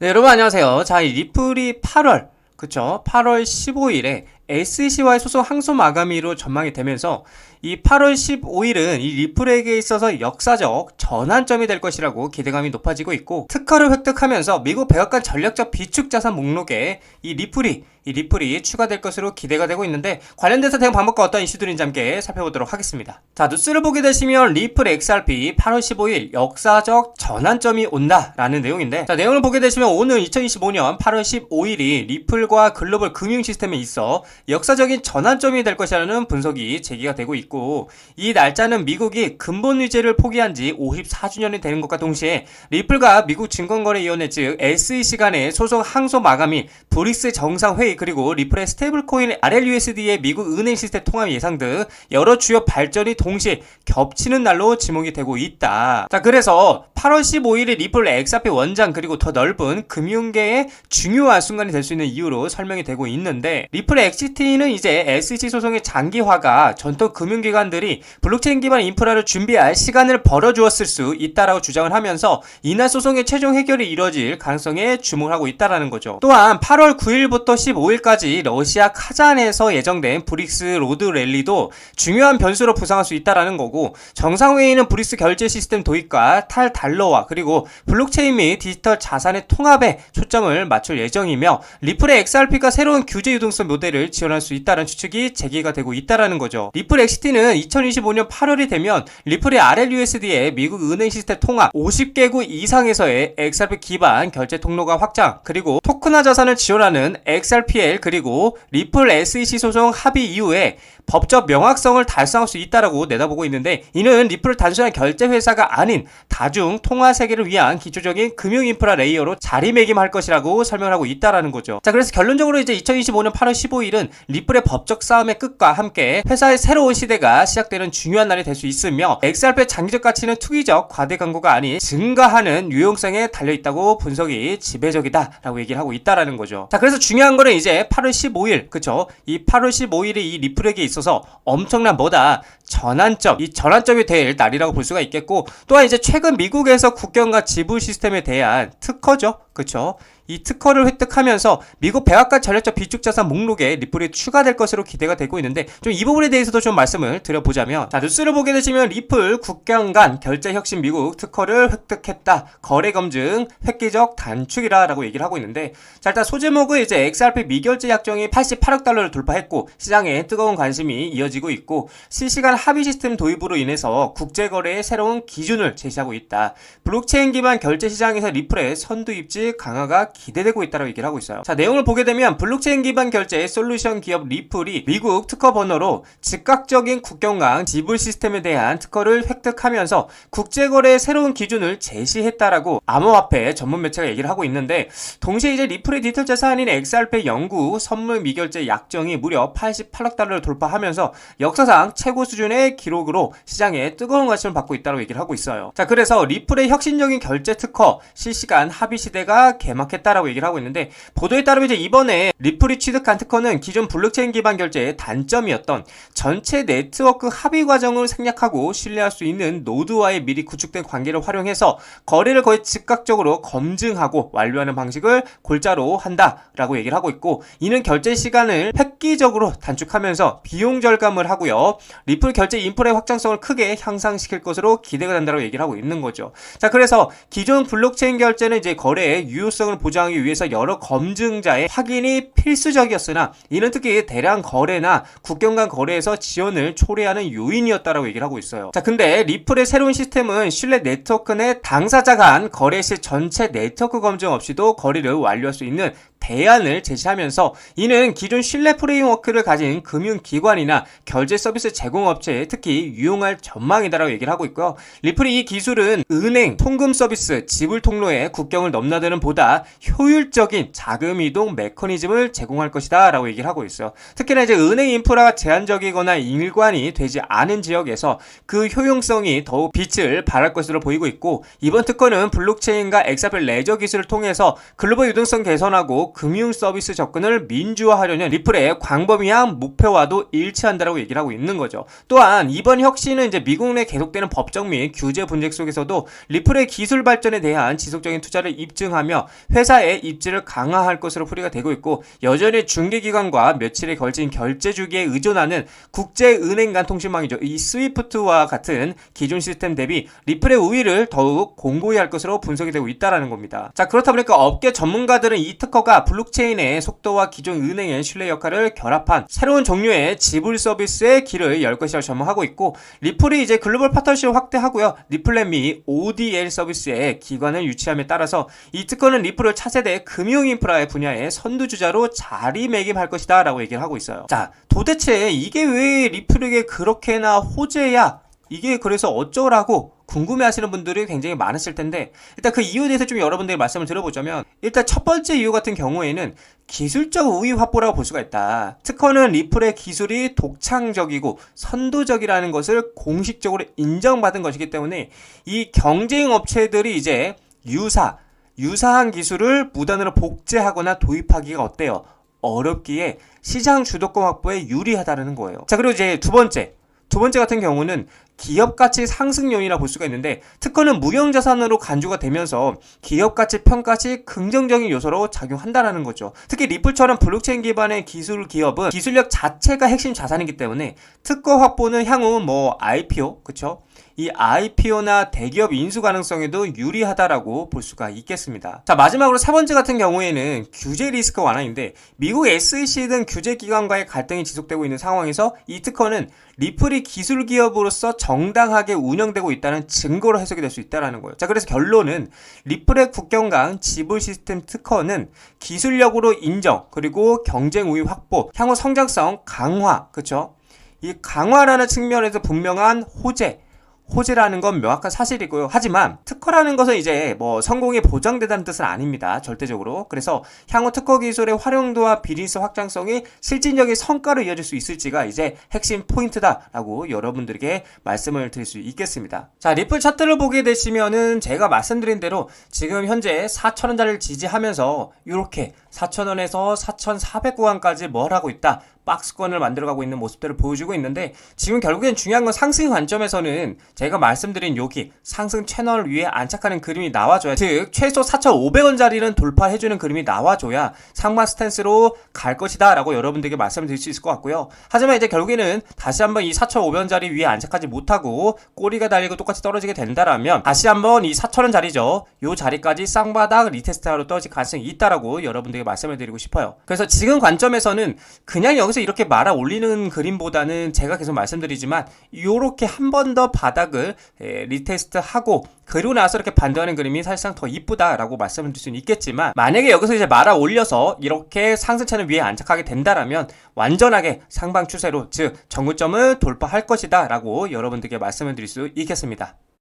네, 여러분 안녕하세요. 자, 이 리플이 8월, 그쵸? 8월 15일에 SEC와의 소송 항소 마감일로 전망이 되면서 이 8월 15일은 이 리플에게 있어서 역사적 전환점이 될 것이라고 기대감이 높아지고 있고, 특허를 획득하면서 미국 백악관 전략적 비축 자산 목록에 이 리플이 추가될 것으로 기대가 되고 있는데, 관련돼서 대응 방법과 어떤 이슈들인지 함께 살펴보도록 하겠습니다. 자, 뉴스를 보게 되시면 리플 XRP 8월 15일 역사적 전환점이 온다라는 내용인데, 자, 내용을 보게 되시면 오늘 2025년 8월 15일이 리플과 글로벌 금융 시스템에 있어 역사적인 전환점이 될 것이라는 분석이 제기가 되고 있고, 이 날짜는 미국이 근본 위제를 포기한 지 54주년이 되는 것과 동시에 리플과 미국 증권거래위원회 즉 SEC 간의 소송 항소 마감이 브릭스 정상회의, 그리고 리플의 스테이블코인 RLUSD의 미국 은행 시스템 통합 예상 등 여러 주요 발전이 동시에 겹치는 날로 지목이 되고 있다. 자, 그래서 8월 15일에 리플 XRP 원장 그리고 더 넓은 금융계의 중요한 순간이 될 수 있는 이유로 설명이 되고 있는데, 리플 XT는 이제 SEC 소송의 장기화가 전통 금융기관들이 블록체인 기반 인프라를 준비할 시간을 벌어주었을 수 있다라고 주장을 하면서 이날 소송의 최종 해결이 이뤄질 가능성에 주목을 하고 있다라는 거죠. 또한 8월 9일부터 15일까지 러시아 카잔에서 예정된 브릭스 로드 랠리도 중요한 변수로 부상할 수 있다라는 거고, 정상회의는 브릭스 결제 시스템 도입과 탈달러화 그리고 블록체인 및 디지털 자산의 통합에 초점을 맞출 예정이며, 리플의 XRP가 새로운 규제 유동성 모델을 지원할 수 있다는 추측이 제기가 되고 있다라는 거죠. 리플 XT는 2025년 8월이 되면 리플의 RLUSD의 미국 은행 시스템 통합 50개국 이상에서의 XRP 기반 결제 통로가 확장, 그리고 토큰화 자산을 지원하는 XRPL, 그리고 리플 SEC 소송 합의 이후에 법적 명확성을 달성할 수 있다라고 내다보고 있는데, 이는 리플을 단순한 결제 회사가 아닌 다중 통화 세계를 위한 기초적인 금융 인프라 레이어로 자리매김할 것이라고 설명하고 있다라는 거죠. 자, 그래서 결론적으로 이제 2025년 8월 15일은 리플의 법적 싸움의 끝과 함께 회사의 새로운 시대가 시작되는 중요한 날이 될 수 있으며, XRP의 장기적 가치는 투기적 과대 광고가 아닌 증가하는 유용성에 달려있다고 분석이 지배적이다라고 얘기를 하고 있다라는 거죠. 자, 그래서 중요한 거는 이제 8월 15일, 그쵸? 이 8월 15일이 이 리플에게 있어서 엄청난 전환점, 이 전환점이 될 날이라고 볼 수가 있겠고, 또한 이제 최근 미국에서 국경과 지불 시스템에 대한 특허죠, 그쵸? 이 특허를 획득하면서 미국 백악관 전략적 비축자산 목록에 리플이 추가될 것으로 기대가 되고 있는데, 좀 이 부분에 대해서도 좀 말씀을 드려보자면, 자, 뉴스를 보게 되시면 리플 국경 간 결제 혁신 미국 특허를 획득했다, 거래 검증 획기적 단축이라 라고 얘기를 하고 있는데, 자, 일단 소제목은 이제 XRP 미결제 약정이 88억 달러를 돌파했고 시장에 뜨거운 관심이 이어지고 있고, 실시간 합의 시스템 도입으로 인해서 국제거래의 새로운 기준을 제시하고 있다. 블록체인 기반 결제 시장에서 리플의 선두 입지 강화가 기대되고 있다고 얘기를 하고 있어요. 자, 내용을 보게 되면 블록체인 기반 결제 솔루션 기업 리플이 미국 특허 번호로 즉각적인 국경간 지불 시스템에 대한 특허를 획득하면서 국제거래의 새로운 기준을 제시했다라고 암호화폐 전문 매체가 얘기를 하고 있는데, 동시에 이제 리플의 디지털 자산인 XRP 영구 선물 미결제 약정이 무려 88억 달러를 돌파하면서 역사상 최고 수준의 기록으로 시장에 뜨거운 관심을 받고 있다고 얘기를 하고 있어요. 자, 그래서 리플의 혁신적인 결제 특허 실시간 합의 시대가 개막했다라고 얘기를 하고 있는데, 보도에 따르면 이제 이번에 리플이 취득한 특허는 기존 블록체인 기반 결제의 단점이었던 전체 네트워크 합의 과정을 생략하고 신뢰할 수 있는 노드와의 미리 구축된 관계를 활용해서 거래를 거의 즉각적으로 검증하고 완료하는 방식을 골자로 한다라고 얘기를 하고 있고, 이는 결제 시간을 획기적으로 단축하면서 비용 절감을 하고요, 리플 결제 인프라의 확장성을 크게 향상시킬 것으로 기대가 된다고 얘기를 하고 있는 거죠. 자, 그래서 기존 블록체인 결제는 이제 거래의 유효성을 보장하기 위해서 여러 검증자의 확인이 필수적이었으나, 이는 특히 대량 거래나 국경 간 거래에서 지연을 초래하는 요인이었다라고 얘기를 하고 있어요. 자, 근데 리플의 새로운 시스템은 신뢰 네트워크 내 당사자 간 거래 시 전체 네트워크 검증 없이도 거래를 완료할 수 있는 대안을 제시하면서, 이는 기존 신뢰 프레임워크를 가진 금융기관이나 결제 서비스 제공업체에 특히 유용할 전망이다라고 얘기를 하고 있고요. 리플이 이 기술은 은행, 통금 서비스, 지불 통로에 국경을 넘나드는 보다 효율적인 자금 이동 메커니즘을 제공할 것이다 라고 얘기를 하고 있어요. 특히나 이제 은행 인프라가 제한적이거나 일관이 되지 않은 지역에서 그 효용성이 더욱 빛을 발할 것으로 보이고 있고, 이번 특허는 블록체인과 XRP 레저 기술을 통해서 글로벌 유동성 개선하고 그리고 금융 서비스 접근을 민주화하려는 리플의 광범위한 목표와도 일치한다라고 얘기를 하고 있는 거죠. 또한 이번 혁신은 이제 미국 내 계속되는 법적 및 규제 분쟁 속에서도 리플의 기술 발전에 대한 지속적인 투자를 입증하며 회사의 입지를 강화할 것으로 풀이가 되고 있고, 여전히 중개기관과 며칠에 걸친 결제 주기에 의존하는 국제은행 간 통신망이죠. 이 스위프트와 같은 기존 시스템 대비 리플의 우위를 더욱 공고히 할 것으로 분석이 되고 있다는 겁니다. 자, 그렇다 보니까 업계 전문가들은 이 특허가 블록체인의 속도와 기존 은행의 신뢰 역할을 결합한 새로운 종류의 지불 서비스의 길을 열 것이라고 전망하고 있고, 리플이 이제 글로벌 파트너십을 확대하고요, 리플렛 및 ODL 서비스의 기관을 유치함에 따라서 이 특허는 리플을 차세대 금융 인프라의 분야의 선두주자로 자리매김할 것이다 라고 얘기를 하고 있어요. 자, 도대체 이게 왜 리플에게 그렇게나 호재야? 이게 그래서 어쩌라고 궁금해하시는 분들이 굉장히 많으실 텐데, 일단 그 이유에 대해서 좀 여러분들이 말씀을 들어보자면, 일단 첫 번째 이유 같은 경우에는 기술적 우위 확보라고 볼 수가 있다. 특허는 리플의 기술이 독창적이고 선도적이라는 것을 공식적으로 인정받은 것이기 때문에 이 경쟁 업체들이 이제 유사한 기술을 무단으로 복제하거나 도입하기가 어때요? 어렵기에 시장 주도권 확보에 유리하다는 거예요. 자, 그리고 이제 두 번째 같은 경우는 기업 가치 상승 요인이라 볼 수가 있는데, 특허는 무형자산으로 간주가 되면서 기업 가치 평가시 긍정적인 요소로 작용한다는 거죠. 특히 리플처럼 블록체인 기반의 기술 기업은 기술력 자체가 핵심 자산이기 때문에 특허 확보는 향후 IPO, 그쵸? 이 IPO나 대기업 인수 가능성에도 유리하다라고 볼 수가 있겠습니다. 자, 마지막으로 세 번째 같은 경우에는 규제 리스크 완화인데, 미국 SEC 등 규제 기관과의 갈등이 지속되고 있는 상황에서 이 특허는 리플이 기술 기업으로서 정당하게 운영되고 있다는 증거로 해석이 될 수 있다는 거예요. 자, 그래서 결론은 리플의 국경간 지불 시스템 특허는 기술력으로 인정, 그리고 경쟁 우위 확보, 향후 성장성 강화, 그쵸? 이 강화라는 측면에서 분명한 호재라는 건 명확한 사실이고요. 하지만 특허라는 것은 이제 성공이 보장되다는 뜻은 아닙니다. 절대적으로. 그래서 향후 특허 기술의 활용도와 비즈니스 확장성이 실질적인 성과로 이어질 수 있을지가 이제 핵심 포인트다라고 여러분들에게 말씀을 드릴 수 있겠습니다. 자, 리플 차트를 보게 되시면은 제가 말씀드린 대로 지금 현재 4,000원짜리를 지지하면서 이렇게 4,000원에서 4,400구간까지 뭘 하고 있다? 박스권을 만들어가고 있는 모습들을 보여주고 있는데, 지금 결국엔 중요한 건 상승 관점에서는 제가 말씀드린 여기 상승 채널 위에 안착하는 그림이 나와줘야, 즉 최소 4,500원짜리는 돌파해주는 그림이 나와줘야 상반 스탠스로 갈 것이다 라고 여러분들에게 말씀을 드릴 수 있을 것 같고요. 하지만 이제 결국에는 다시 한번 이 4,500원짜리 위에 안착하지 못하고 꼬리가 달리고 똑같이 떨어지게 된다라면 다시 한번 이 4,000원짜리죠, 요 자리까지 쌍바닥 리테스트하러 떨어질 가능성이 있다라고 여러분들에게 말씀을 드리고 싶어요. 그래서 지금 관점에서는 그냥 여기서 이렇게 말아 올리는 그림보다는 제가 계속 말씀드리지만 요렇게 한 번 더 바닥을 리테스트하고 그리고 나서 이렇게 반등하는 그림이 사실상 더 이쁘다라고 말씀을 드릴 수는 있겠지만, 만약에 여기서 이제 말아 올려서 이렇게 상승 채널 위에 안착하게 된다라면 완전하게 상방 추세로, 즉 정고점을 돌파할 것이다 라고 여러분들께 말씀을 드릴 수 있겠습니다.